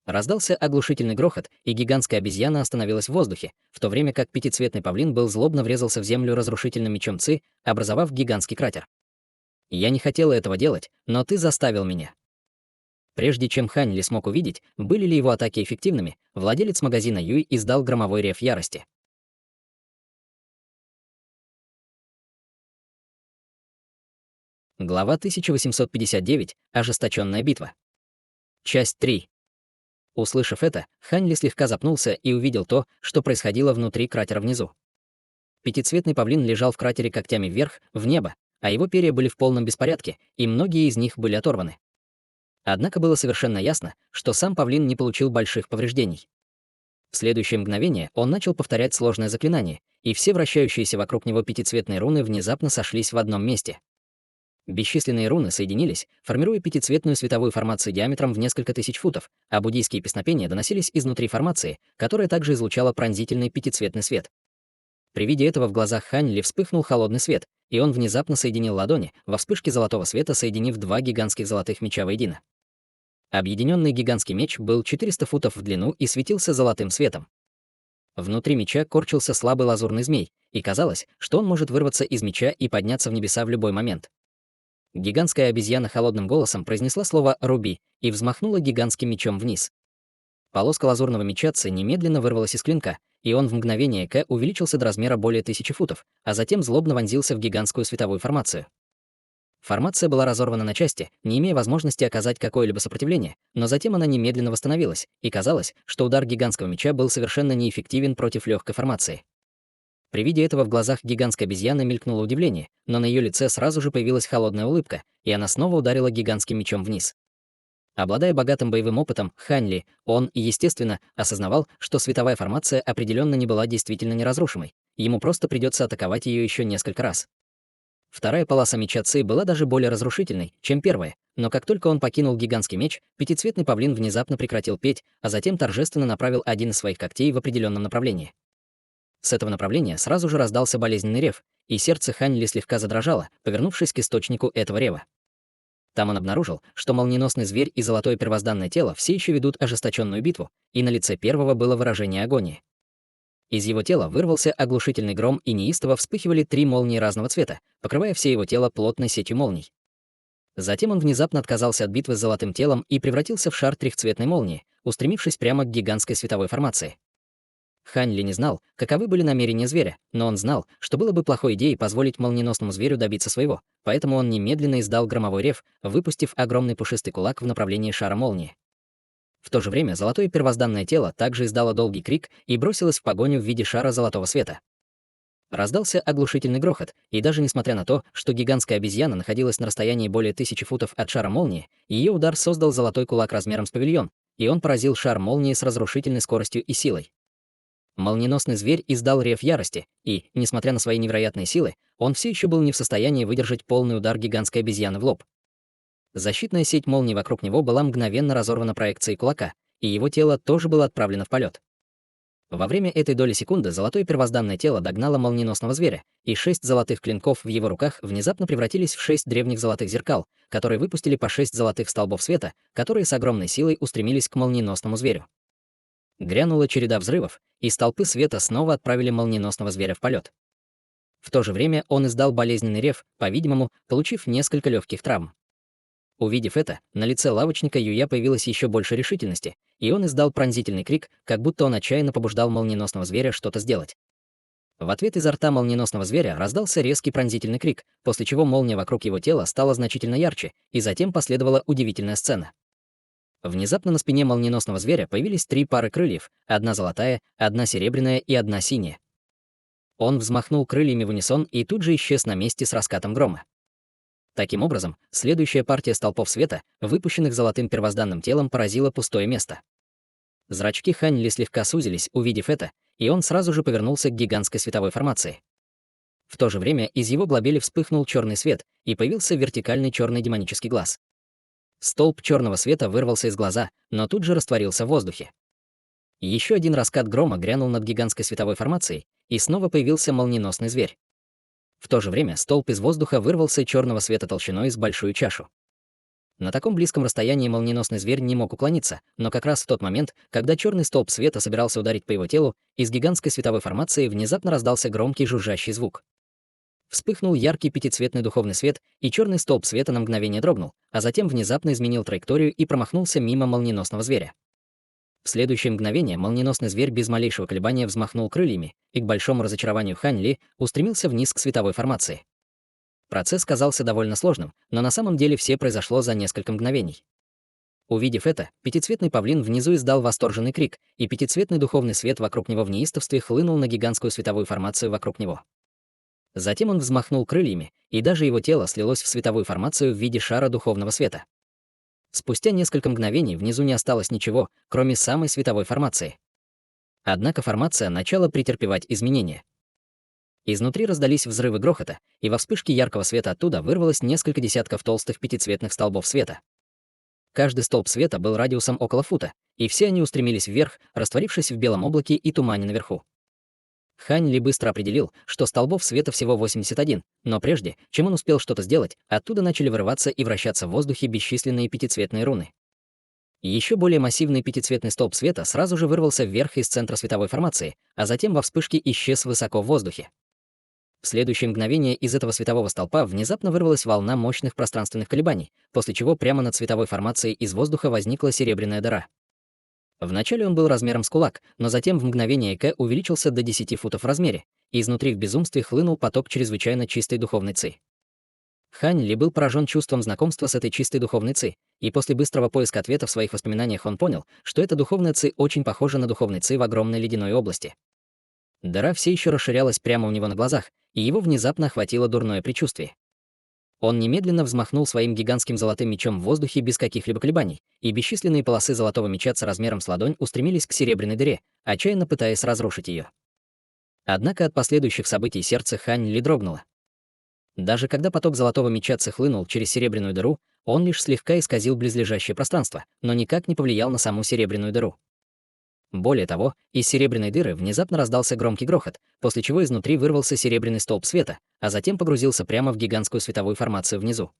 Раздался оглушительный грохот, и гигантская обезьяна остановилась в воздухе, в то время как пятицветный павлин был злобно врезался в землю разрушительным мечом Ци, образовав гигантский кратер. «Я не хотела этого делать, но ты заставил меня». Прежде чем Хань Ли смог увидеть, были ли его атаки эффективными, владелец магазина Юй издал громовой рев ярости. Глава 1859. Ожесточенная битва. Часть 3. Услышав это, Хань Ли слегка запнулся и увидел то, что происходило внутри кратера внизу. Пятицветный павлин лежал в кратере когтями вверх, в небо, а его перья были в полном беспорядке, и многие из них были оторваны. Однако было совершенно ясно, что сам павлин не получил больших повреждений. В следующее мгновение он начал повторять сложное заклинание, и все вращающиеся вокруг него пятицветные руны внезапно сошлись в одном месте. Бесчисленные руны соединились, формируя пятицветную световую формацию диаметром в несколько тысяч футов, а буддийские песнопения доносились изнутри формации, которая также излучала пронзительный пятицветный свет. При виде этого в глазах Хань Ли вспыхнул холодный свет, и он внезапно соединил ладони, во вспышке золотого света соединив два гигантских золотых меча воедино. Объединенный гигантский меч был 400 футов в длину и светился золотым светом. Внутри меча корчился слабый лазурный змей, и казалось, что он может вырваться из меча и подняться в небеса в любой момент. Гигантская обезьяна холодным голосом произнесла слово «руби» и взмахнула гигантским мечом вниз. Полоска лазурного меча Ци немедленно вырвалась из клинка, и он в мгновение ока увеличился до размера более 1000 футов, а затем злобно вонзился в гигантскую световую формацию. Формация была разорвана на части, не имея возможности оказать какое-либо сопротивление, но затем она немедленно восстановилась, и казалось, что удар гигантского меча был совершенно неэффективен против легкой формации. При виде этого в глазах гигантской обезьяны мелькнуло удивление, но на ее лице сразу же появилась холодная улыбка, и она снова ударила гигантским мечом вниз. Обладая богатым боевым опытом, Хань Ли, он, естественно, осознавал, что световая формация определенно не была действительно неразрушимой, ему просто придется атаковать ее еще несколько раз. Вторая полоса меча Ци была даже более разрушительной, чем первая, но как только он покинул гигантский меч, пятицветный павлин внезапно прекратил петь, а затем торжественно направил один из своих когтей в определенном направлении. С этого направления сразу же раздался болезненный рев, и сердце Хань Ли слегка задрожало, повернувшись к источнику этого рева. Там он обнаружил, что молниеносный зверь и золотое первозданное тело все еще ведут ожесточенную битву, и на лице первого было выражение агонии. Из его тела вырвался оглушительный гром, и неистово вспыхивали 3 молнии разного цвета, покрывая все его тело плотной сетью молний. Затем он внезапно отказался от битвы с золотым телом и превратился в шар трехцветной молнии, устремившись прямо к гигантской световой формации. Хань Ли не знал, каковы были намерения зверя, но он знал, что было бы плохой идеей позволить молниеносному зверю добиться своего, поэтому он немедленно издал громовой рев, выпустив огромный пушистый кулак в направлении шара молнии. В то же время золотое первозданное тело также издало долгий крик и бросилось в погоню в виде шара золотого света. Раздался оглушительный грохот, и даже несмотря на то, что гигантская обезьяна находилась на расстоянии более 1000 футов от шара молнии, ее удар создал золотой кулак размером с павильон, и он поразил шар молнии с разрушительной скоростью и силой. Молниеносный зверь издал рев ярости, и, несмотря на свои невероятные силы, он все еще был не в состоянии выдержать полный удар гигантской обезьяны в лоб. Защитная сеть молний вокруг него была мгновенно разорвана проекцией кулака, и его тело тоже было отправлено в полет. Во время этой доли секунды золотое первозданное тело догнало молниеносного зверя, и 6 золотых клинков в его руках внезапно превратились в 6 древних золотых зеркал, которые выпустили по 6 золотых столбов света, которые с огромной силой устремились к молниеносному зверю. Грянула череда взрывов, и столпы света снова отправили молниеносного зверя в полет. В то же время он издал болезненный рев, по-видимому, получив несколько легких травм. Увидев это, на лице лавочника Юя появилось еще больше решительности, и он издал пронзительный крик, как будто он отчаянно побуждал молниеносного зверя что-то сделать. В ответ изо рта молниеносного зверя раздался резкий пронзительный крик, после чего молния вокруг его тела стала значительно ярче, и затем последовала удивительная сцена. Внезапно на спине молниеносного зверя появились 3 пары крыльев, одна золотая, одна серебряная и одна синяя. Он взмахнул крыльями в унисон и тут же исчез на месте с раскатом грома. Таким образом, следующая партия столпов света, выпущенных золотым первозданным телом, поразила пустое место. Зрачки Хань Ли слегка сузились, увидев это, и он сразу же повернулся к гигантской световой формации. В то же время из его глобели вспыхнул черный свет, и появился вертикальный черный демонический глаз. Столб черного света вырвался из глаза, но тут же растворился в воздухе. Еще один раскат грома грянул над гигантской световой формацией, и снова появился молниеносный зверь. В то же время столб из воздуха вырвался черного света толщиной с большую чашу. На таком близком расстоянии молниеносный зверь не мог уклониться, но как раз в тот момент, когда черный столб света собирался ударить по его телу, из гигантской световой формации внезапно раздался громкий жужжащий звук. Вспыхнул яркий пятицветный духовный свет, и черный столб света на мгновение дрогнул, а затем внезапно изменил траекторию и промахнулся мимо молниеносного зверя. В следующее мгновение молниеносный зверь без малейшего колебания взмахнул крыльями и, к большому разочарованию Хань Ли, устремился вниз к световой формации. Процесс казался довольно сложным, но на самом деле все произошло за несколько мгновений. Увидев это, пятицветный павлин внизу издал восторженный крик, и пятицветный духовный свет вокруг него в неистовстве хлынул на гигантскую световую формацию вокруг него. Затем он взмахнул крыльями, и даже его тело слилось в световую формацию в виде шара духовного света. Спустя несколько мгновений внизу не осталось ничего, кроме самой световой формации. Однако формация начала претерпевать изменения. Изнутри раздались взрывы грохота, и во вспышке яркого света оттуда вырвалось несколько десятков толстых пятицветных столбов света. Каждый столб света был радиусом около фута, и все они устремились вверх, растворившись в белом облаке и тумане наверху. Хань Ли быстро определил, что столбов света всего 81, но прежде, чем он успел что-то сделать, оттуда начали вырываться и вращаться в воздухе бесчисленные пятицветные руны. Еще более массивный пятицветный столб света сразу же вырвался вверх из центра световой формации, а затем во вспышке исчез высоко в воздухе. В следующее мгновение из этого светового столпа внезапно вырвалась волна мощных пространственных колебаний, после чего прямо над световой формацией из воздуха возникла серебряная дыра. Вначале он был размером с кулак, но затем в мгновение К увеличился до 10 футов в размере, и изнутри в безумстве хлынул поток чрезвычайно чистой духовной ци. Хань Ли был поражен чувством знакомства с этой чистой духовной ци, и после быстрого поиска ответа в своих воспоминаниях он понял, что эта духовная ци очень похожа на духовной ци в огромной ледяной области. Дыра все еще расширялась прямо у него на глазах, и его внезапно охватило дурное предчувствие. Он немедленно взмахнул своим гигантским золотым мечом в воздухе без каких-либо колебаний, и бесчисленные полосы золотого меча с размером с ладонь устремились к серебряной дыре, отчаянно пытаясь разрушить ее. Однако от последующих событий сердце Хань Ли дрогнуло. Даже когда поток золотого меча хлынул через серебряную дыру, он лишь слегка исказил близлежащее пространство, но никак не повлиял на саму серебряную дыру. Более того, из серебряной дыры внезапно раздался громкий грохот, после чего изнутри вырвался серебряный столб света, а затем погрузился прямо в гигантскую световую формацию внизу.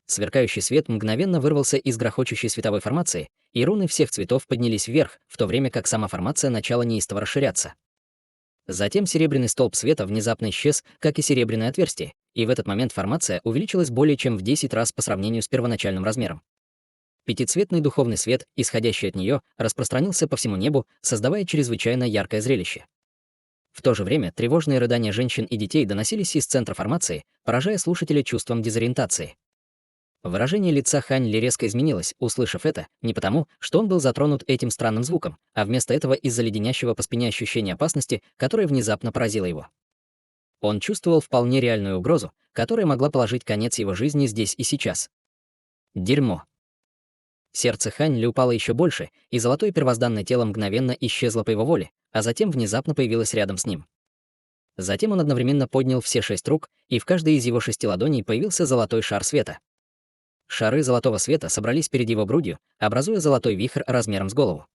Сверкающий свет мгновенно вырвался из грохочущей световой формации, и руны всех цветов поднялись вверх, в то время как сама формация начала неистово расширяться. Затем серебряный столб света внезапно исчез, как и серебряное отверстие, и в этот момент формация увеличилась более чем в 10 раз по сравнению с первоначальным размером. Пятицветный духовный свет, исходящий от нее, распространился по всему небу, создавая чрезвычайно яркое зрелище. В то же время тревожные рыдания женщин и детей доносились из центра формации, поражая слушателя чувством дезориентации. Выражение лица Хань Ли резко изменилось, услышав это, не потому, что он был затронут этим странным звуком, а вместо этого из-за леденящего по спине ощущения опасности, которое внезапно поразило его. Он чувствовал вполне реальную угрозу, которая могла положить конец его жизни здесь и сейчас. Дерьмо. Сердце Хань Ли упало еще больше, и золотое первозданное тело мгновенно исчезло по его воле, а затем внезапно появилось рядом с ним. Затем он одновременно поднял все 6 рук, и в каждой из его 6 ладоней появился золотой шар света. Шары золотого света собрались перед его грудью, образуя золотой вихрь размером с голову.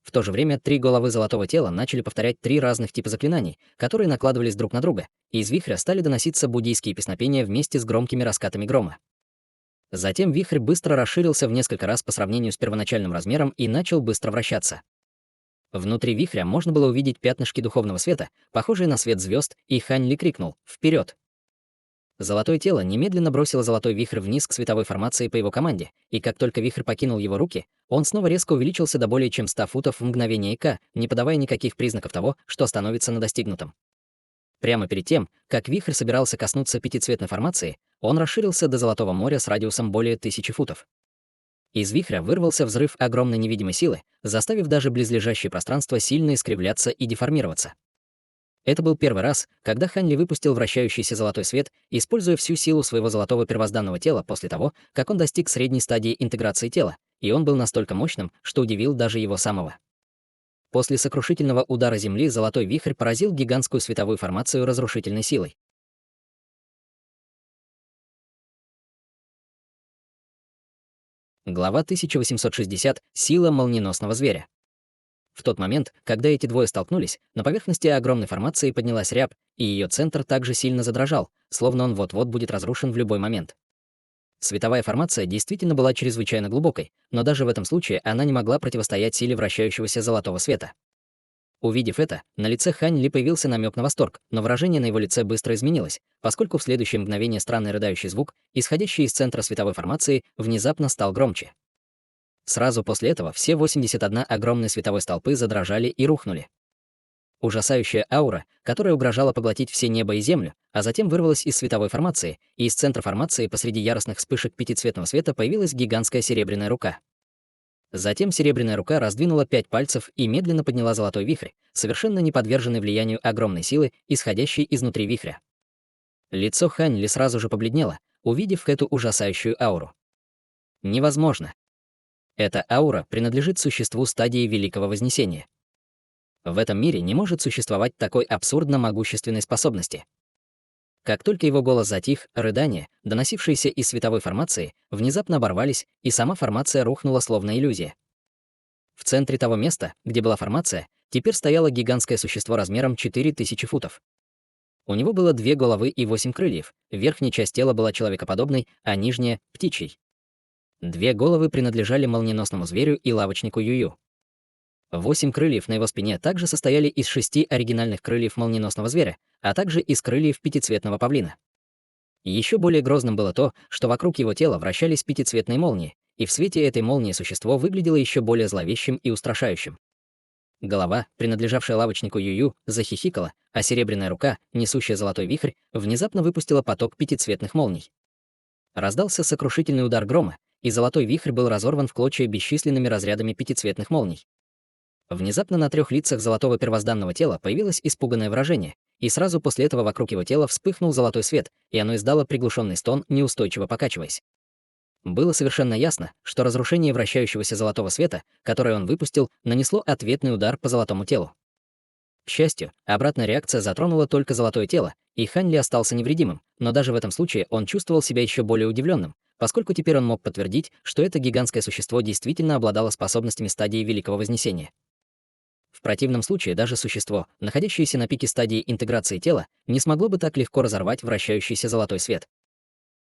В то же время 3 головы золотого тела начали повторять 3 разных типа заклинаний, которые накладывались друг на друга, и из вихря стали доноситься буддийские песнопения вместе с громкими раскатами грома. Затем вихрь быстро расширился в несколько раз по сравнению с первоначальным размером и начал быстро вращаться. Внутри вихря можно было увидеть пятнышки духовного света, похожие на свет звезд, и Хань Ли крикнул «Вперед!». Золотое тело немедленно бросило золотой вихрь вниз к световой формации по его команде, и как только вихрь покинул его руки, он снова резко увеличился до более чем 100 футов в мгновение К, не подавая никаких признаков того, что остановится на достигнутом. Прямо перед тем, как вихрь собирался коснуться пятицветной формации, он расширился до Золотого моря с радиусом более 1000 футов. Из вихря вырвался взрыв огромной невидимой силы, заставив даже близлежащее пространство сильно искривляться и деформироваться. Это был первый раз, когда Хань Ли выпустил вращающийся золотой свет, используя всю силу своего золотого первозданного тела после того, как он достиг средней стадии интеграции тела, и он был настолько мощным, что удивил даже его самого. После сокрушительного удара Земли золотой вихрь поразил гигантскую световую формацию разрушительной силой. Глава 1860. Сила молниеносного зверя. В тот момент, когда эти двое столкнулись, на поверхности огромной формации поднялась рябь, и ее центр также сильно задрожал, словно он вот-вот будет разрушен в любой момент. Световая формация действительно была чрезвычайно глубокой, но даже в этом случае она не могла противостоять силе вращающегося золотого света. Увидев это, на лице Хань Ли появился намек на восторг, но выражение на его лице быстро изменилось, поскольку в следующее мгновение странный рыдающий звук, исходящий из центра световой формации, внезапно стал громче. Сразу после этого все 81 огромные световой столпы задрожали и рухнули. Ужасающая аура, которая угрожала поглотить все небо и землю, а затем вырвалась из световой формации, и из центра формации посреди яростных вспышек пятицветного света появилась гигантская серебряная рука. Затем серебряная рука раздвинула 5 пальцев и медленно подняла золотой вихрь, совершенно не подверженный влиянию огромной силы, исходящей изнутри вихря. Лицо Хань Ли сразу же побледнело, увидев эту ужасающую ауру. Невозможно. Эта аура принадлежит существу стадии Великого Вознесения. В этом мире не может существовать такой абсурдно могущественной способности. Как только его голос затих, рыдания, доносившиеся из световой формации, внезапно оборвались, и сама формация рухнула словно иллюзия. В центре того места, где была формация, теперь стояло гигантское существо размером 4000 футов. У него было 2 головы и 8 крыльев, верхняя часть тела была человекоподобной, а нижняя — птичьей. 2 головы принадлежали молниеносному зверю и лавочнику Юю. 8 крыльев на его спине также состояли из 6 оригинальных крыльев молниеносного зверя, а также из крыльев пятицветного павлина. Еще более грозным было то, что вокруг его тела вращались пятицветные молнии, и в свете этой молнии существо выглядело еще более зловещим и устрашающим. Голова, принадлежавшая лавочнику Юю, захихикала, а серебряная рука, несущая золотой вихрь, внезапно выпустила поток пятицветных молний. Раздался сокрушительный удар грома, и золотой вихрь был разорван в клочья бесчисленными разрядами пятицветных молний. Внезапно на 3 лицах золотого первозданного тела появилось испуганное выражение, и сразу после этого вокруг его тела вспыхнул золотой свет, и оно издало приглушенный стон, неустойчиво покачиваясь. Было совершенно ясно, что разрушение вращающегося золотого света, которое он выпустил, нанесло ответный удар по золотому телу. К счастью, обратная реакция затронула только золотое тело, и Хань Ли остался невредимым, но даже в этом случае он чувствовал себя еще более удивленным, поскольку теперь он мог подтвердить, что это гигантское существо действительно обладало способностями стадии Великого Вознесения. В противном случае даже существо, находящееся на пике стадии интеграции тела, не смогло бы так легко разорвать вращающийся золотой свет.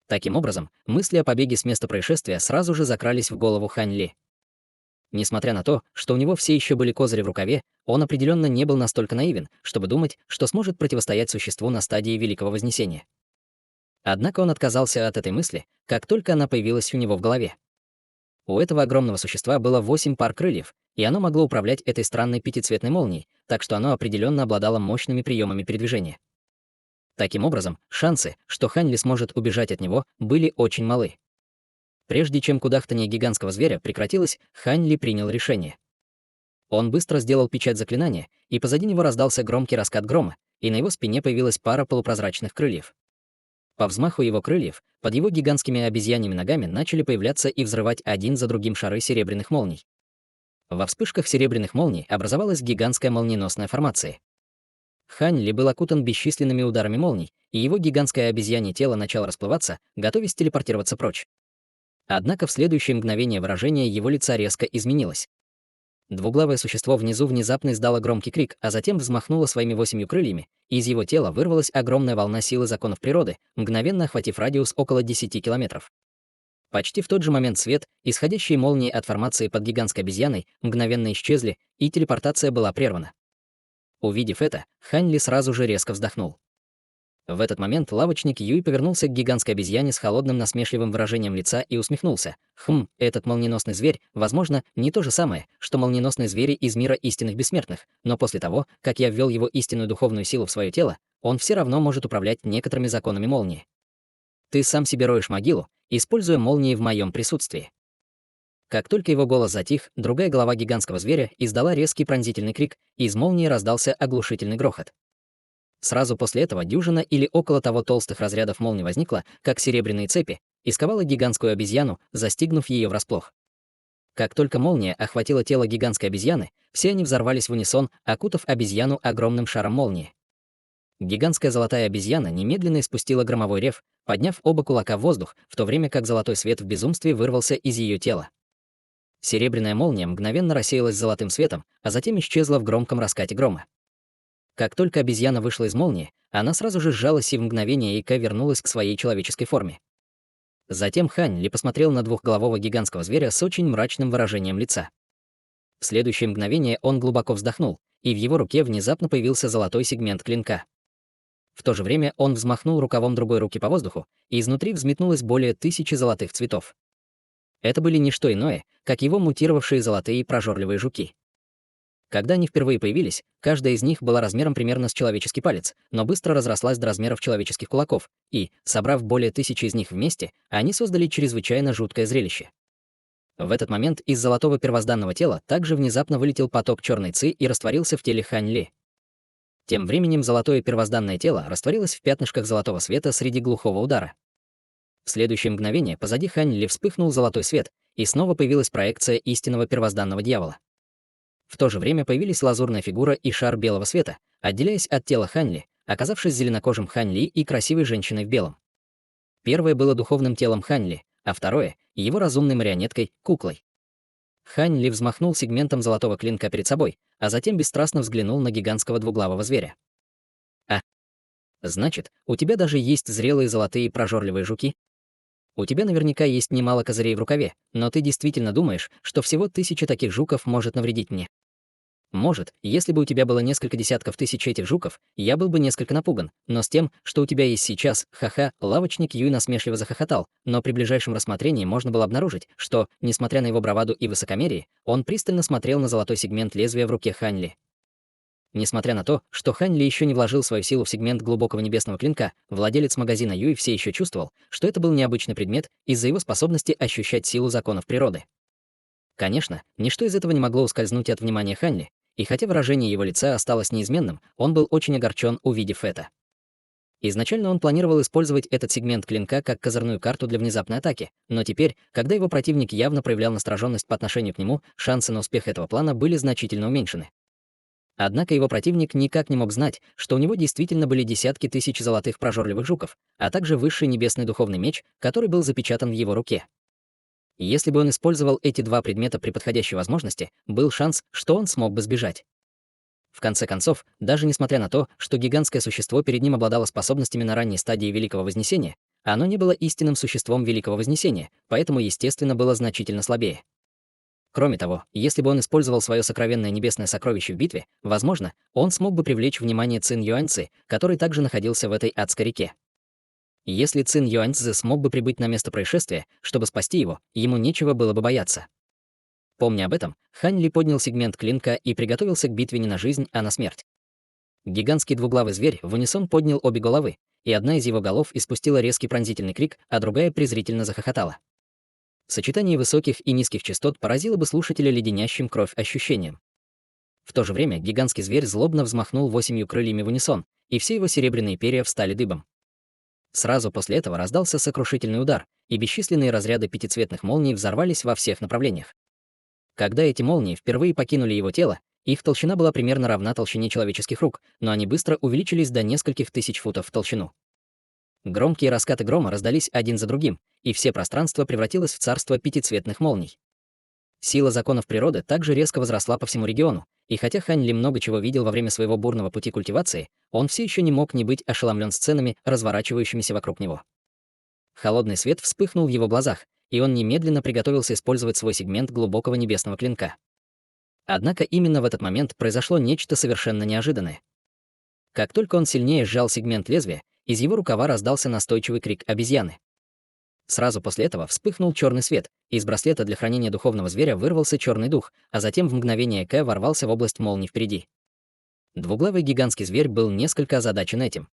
Таким образом, мысли о побеге с места происшествия сразу же закрались в голову Хань Ли. Несмотря на то, что у него все еще были козыри в рукаве, он определенно не был настолько наивен, чтобы думать, что сможет противостоять существу на стадии Великого Вознесения. Однако он отказался от этой мысли, как только она появилась у него в голове. У этого огромного существа было 8 пар крыльев, и оно могло управлять этой странной пятицветной молнией, так что оно определенно обладало мощными приемами передвижения. Таким образом, шансы, что Хань Ли сможет убежать от него, были очень малы. Прежде чем кудахтанье гигантского зверя прекратилось, Хань Ли принял решение. Он быстро сделал печать заклинания, и позади него раздался громкий раскат грома, и на его спине появилась пара полупрозрачных крыльев. По взмаху его крыльев, под его гигантскими обезьяньими ногами начали появляться и взрывать один за другим шары серебряных молний. Во вспышках серебряных молний образовалась гигантская молниеносная формация. Хань Ли был окутан бесчисленными ударами молний, и его гигантское обезьянье тело начало расплываться, готовясь телепортироваться прочь. Однако в следующее мгновение выражение его лица резко изменилось. Двуглавое существо внизу внезапно издало громкий крик, а затем взмахнуло своими 8 крыльями, и из его тела вырвалась огромная волна силы законов природы, мгновенно охватив радиус около 10 километров. Почти в тот же момент свет, исходящие молнии от формации под гигантской обезьяной, мгновенно исчезли, и телепортация была прервана. Увидев это, Хань Ли сразу же резко вздохнул. В этот момент лавочник Юй повернулся к гигантской обезьяне с холодным насмешливым выражением лица и усмехнулся. Этот молниеносный зверь, возможно, не то же самое, что молниеносные звери из мира истинных бессмертных, но после того, как я ввел его истинную духовную силу в свое тело, он все равно может управлять некоторыми законами молнии. Ты сам себе роешь могилу, используя молнии в моем присутствии. Как только его голос затих, другая голова гигантского зверя издала резкий пронзительный крик, и из молнии раздался оглушительный грохот. Сразу после этого дюжина или около того толстых разрядов молний возникла, как серебряные цепи, и сковала гигантскую обезьяну, застигнув ее врасплох. Как только молния охватила тело гигантской обезьяны, все они взорвались в унисон, окутав обезьяну огромным шаром молнии. Гигантская золотая обезьяна немедленно испустила громовой рев, подняв оба кулака в воздух, в то время как золотой свет в безумстве вырвался из ее тела. Серебряная молния мгновенно рассеялась золотым светом, а затем исчезла в громком раскате грома. Как только обезьяна вышла из молнии, она сразу же сжалась и в мгновение яйка вернулась к своей человеческой форме. Затем Хань Ли посмотрел на двухголового гигантского зверя с очень мрачным выражением лица. В следующее мгновение он глубоко вздохнул, и в его руке внезапно появился золотой сегмент клинка. В то же время он взмахнул рукавом другой руки по воздуху, и изнутри взметнулось более 1000 золотых цветов. Это были не что иное, как его мутировавшие золотые прожорливые жуки. Когда они впервые появились, каждая из них была размером примерно с человеческий палец, но быстро разрослась до размеров человеческих кулаков, и, собрав более 1000 из них вместе, они создали чрезвычайно жуткое зрелище. В этот момент из золотого первозданного тела также внезапно вылетел поток черной ци и растворился в теле Хань Ли. Тем временем золотое первозданное тело растворилось в пятнышках золотого света среди глухого удара. В следующее мгновение позади Хань Ли вспыхнул золотой свет, и снова появилась проекция истинного первозданного дьявола. В то же время появились лазурная фигура и шар белого света, отделяясь от тела Хань Ли, оказавшись зеленокожим Хань Ли и красивой женщиной в белом. Первое было духовным телом Хань Ли, а второе — его разумной марионеткой, куклой. Хань Ли взмахнул сегментом золотого клинка перед собой, а затем бесстрастно взглянул на гигантского двуглавого зверя. Значит, у тебя даже есть зрелые золотые прожорливые жуки? У тебя наверняка есть немало козырей в рукаве, но ты действительно думаешь, что всего 1000 таких жуков может навредить мне? Может, если бы у тебя было несколько десятков тысяч этих жуков, я был бы несколько напуган, но с тем, что у тебя есть сейчас, ха-ха, лавочник Юй насмешливо захохотал, но при ближайшем рассмотрении можно было обнаружить, что, несмотря на его браваду и высокомерие, он пристально смотрел на золотой сегмент лезвия в руке Хань Ли. Несмотря на то, что Хань Ли еще не вложил свою силу в сегмент глубокого небесного клинка, владелец магазина Юй все еще чувствовал, что это был необычный предмет из-за его способности ощущать силу законов природы. Конечно, ничто из этого не могло ускользнуть от внимания Хань Ли, и хотя выражение его лица осталось неизменным, он был очень огорчен, увидев это. Изначально он планировал использовать этот сегмент клинка как козырную карту для внезапной атаки, но теперь, когда его противник явно проявлял настороженность по отношению к нему, шансы на успех этого плана были значительно уменьшены. Однако его противник никак не мог знать, что у него действительно были десятки тысяч золотых прожорливых жуков, а также высший небесный духовный меч, который был запечатан в его руке. Если бы он использовал эти два предмета при подходящей возможности, был шанс, что он смог бы сбежать. В конце концов, даже несмотря на то, что гигантское существо перед ним обладало способностями на ранней стадии Великого Вознесения, оно не было истинным существом Великого Вознесения, поэтому, естественно, было значительно слабее. Кроме того, если бы он использовал свое сокровенное небесное сокровище в битве, возможно, он смог бы привлечь внимание Цин Юаньцзы, который также находился в этой адской реке. Если Цин Юаньцзы смог бы прибыть на место происшествия, чтобы спасти его, ему нечего было бы бояться. Помня об этом, Хань Ли поднял сегмент клинка и приготовился к битве не на жизнь, а на смерть. Гигантский двуглавый зверь в унисон поднял обе головы, и одна из его голов испустила резкий пронзительный крик, а другая презрительно захохотала. Сочетание высоких и низких частот поразило бы слушателя леденящим кровь ощущением. В то же время гигантский зверь злобно взмахнул 8 крыльями в унисон, и все его серебряные перья встали дыбом. Сразу после этого раздался сокрушительный удар, и бесчисленные разряды пятицветных молний взорвались во всех направлениях. Когда эти молнии впервые покинули его тело, их толщина была примерно равна толщине человеческих рук, но они быстро увеличились до нескольких тысяч футов в толщину. Громкие раскаты грома раздались один за другим, и все пространство превратилось в царство пятицветных молний. Сила законов природы также резко возросла по всему региону, и хотя Хань Ли много чего видел во время своего бурного пути культивации, он все еще не мог не быть ошеломлен сценами, разворачивающимися вокруг него. Холодный свет вспыхнул в его глазах, и он немедленно приготовился использовать свой сегмент глубокого небесного клинка. Однако именно в этот момент произошло нечто совершенно неожиданное. Как только он сильнее сжал сегмент лезвия, из его рукава раздался настойчивый крик обезьяны. Сразу после этого вспыхнул черный свет, и из браслета для хранения духовного зверя вырвался черный дух, а затем в мгновение ока ворвался в область молний впереди. Двуглавый гигантский зверь был несколько озадачен этим.